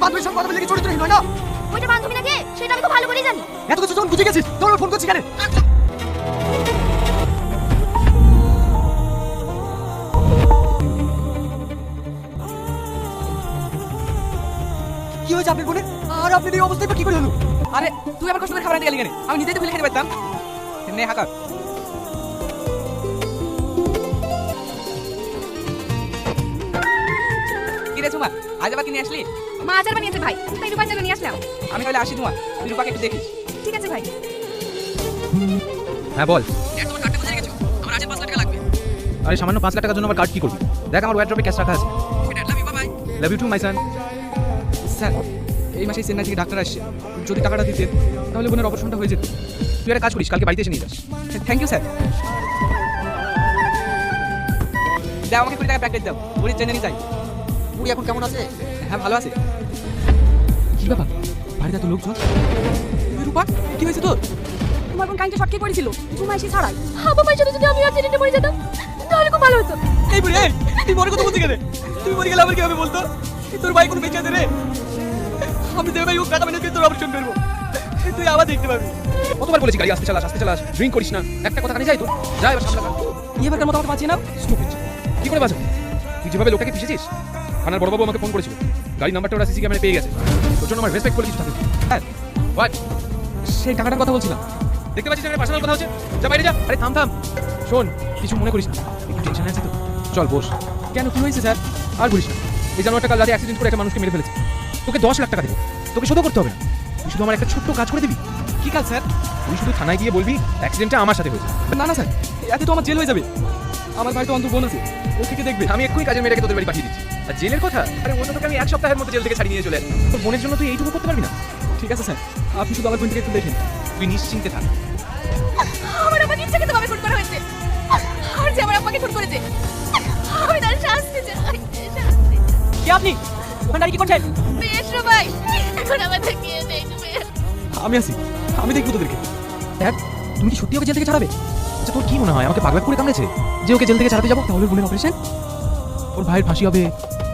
বান্ধবীর সঙ্গে কথা বললে কি চরিত্রহীন হয় না? ওইটা বান্ধবী নাকি সেটা আমি খুব ভালো করেই জানি। এত কিছু যখন বুঝে গেছিস তোর ফোন করছিস কেন? কি হয়েছে আপনার বোনের? আর আপনার এই অবস্থায় কি করে হলো? আরে তুই আমার কষ্ট করে খাবার আনতে গেলি কেন? আমি নিজেই তো ফেলে খেতে পারতাম। নে হাকা। কি রে তোমা, আজ আবার কি নিয়ে আসলি? মা আচার বানিয়েছে ভাই, তাই রূপার জন্য নিয়ে আসলাম। আমি তাহলে আসি তোমা, তুই রূপাকে একটু দেখিস। ঠিক আছে ভাই। হ্যাঁ বল। তোমার কার্ডটা বুঝে রেখেছো, আমার আজ 5 লাখ টাকা লাগবে। আরে সামান্য 5 লাখ টাকার জন্য আমার কার্ড কি করবি? দেখ আমার ওয়্যারড্রপে ক্যাশ রাখা আছে। Love you, bye. Love you to my son. Sir, এই মাসে চেন্নাই থেকে ডাক্তার আসছে, যদি টাকাটা দিতে তাহলে বোনের অপারেশনটা হয়ে যেত। তুই একটা কাজ করিস, কালকে বাড়িতে এসে নিয়ে যাস। Thank you sir. দাও আমাকে 20 টাকা প্যাকেট দাও, বুড়ি চেন্নাই নিয়ে যাই। বুড়ি এখন কেমন আছে? হ্যাঁ ভালো আছে। কি ব্যাপার, বাড়িতে এত লোকজন? রূপা, কি হয়েছে তোর? তোমার বোন কাইন্ডে শর্ট খেয়ে পড়েছিল, তুমি এসে ছাড়াই। বাবা মায়ের সাথে যদি আমি অ্যাক্সিডেন্টে মরে যেতাম তাহলে খুব ভালো হতো। এই বুড়ি, এই তুই মরে কথা বলতে গেলে, তুই মরে গেলে আমার কি হবে বলতো? তোর ভাই কোনো বেঁচে আছে রে? আমি দেবে ভাই ও টাকা মেনে তোর অপারেশন করবো, তুই আবার দেখতে পাবি। কতবার বলেছি গাড়ি আসতে চালাস, আসতে চালাস, ড্রিঙ্ক করিস না। একটা কথা কানে যাই তো, যা এবার সামলা কর। এবার কার মতামত পাচ্ছি না। স্টুপিড। কি করে বাঁচাবো? তুই যেভাবে লোকটাকে পিষেছিস, থানার বড়বাবু আমাকে ফোন করেছিল, গাড়ির নাম্বারটা ওরা সিসি ক্যামেরায় পেয়ে গেছে। তোর জন্য আমার রেসপেক্ট করে কিছু থাকে। হ্যাঁ, হোয়াট? সেই টাকাটার কথা বলছিলাম। দেখতে পাচ্ছিস এখানে পার্সোনাল কথা হচ্ছে? যা বাইরে যা। আরে থাম থাম, শোন, কিছু মনে করিস না, একটু টেনশন আছে তো, চল বস। কেন, কি হয়েছে স্যার? আর বলিস না, এই জানোয়ারটা কাল রাতে অ্যাক্সিডেন্ট করে একটা মানুষকে মেরে ফেলেছে। তোকে 10 লাখ টাকা দেবো, তোকে শোধ করতে হবে না। তুই শুধু আমার একটা ছোট্ট কাজ করে দিবি। কি কাজ স্যার? তুই শুধু থানায় গিয়ে বলবি অ্যাক্সিডেন্টটা আমার সাথে হয়েছে। না না স্যার, এতে তো আমার জেল হয়ে যাবে। আমার বাড়িতে অন্ত বোন আছে, ও থেকে দেখবে। আমি এক্ষুনি কাজের মেয়েটাকে তোদের বাড়ি পাঠিয়ে দিচ্ছি। আর জেলের কথা, আরে ও তো তোকে আমি 1 সপ্তাহের মধ্যে জেল থেকে ছাড়িয়ে নিয়ে চলে আসবো। তোর বোনের জন্য তুই এইটুকু করতে পারবি না? ঠিক আছে স্যার, আপনি শুধু আমার বোনকে একটু দেখেন। তুই নিশ্চিন্তে থাক। আমার আব্বাকে ইচ্ছাকৃতভাবে খুন করা হয়েছে। আর যে আমার আব্বাকে খুন করেছে আমি তার শাস্তি চাই, শাস্তি চাই। কি আপনি ওখানে দাঁড়িয়ে কি করছেন? বেশ রে ভাই, এখন আমাদের গিয়ে দেই তুমি। আমি আছি, আমি দেখবো তোদেরকে। দেখ, তুমি কি সত্যি ওকে জেল থেকে ছাড়াবে? আচ্ছা তোর কি মনে হয় আমাকে পাগলা করে কামড়েছে যে ওকে জেল থেকে ছাড়াতে যাবো? তাহলে বোনের অপারেশন, ওর ভাইয়ের ফাঁসি হবে,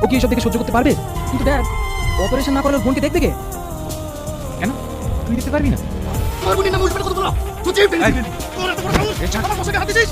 ও কি এসব থেকে সহ্য করতে পারবে? কিন্তু ড্যাড, অপারেশন না করলে ওর বোনকে দেখবে কে? কেন, তুই দেখতে পারবি না? তোর বোনের নাম উল্টো কথা বলা তুই চেয়ে ফেলবি। তোর এত বড় সাহস, এই ছাড়। আমার বসকে হাত দিছিস?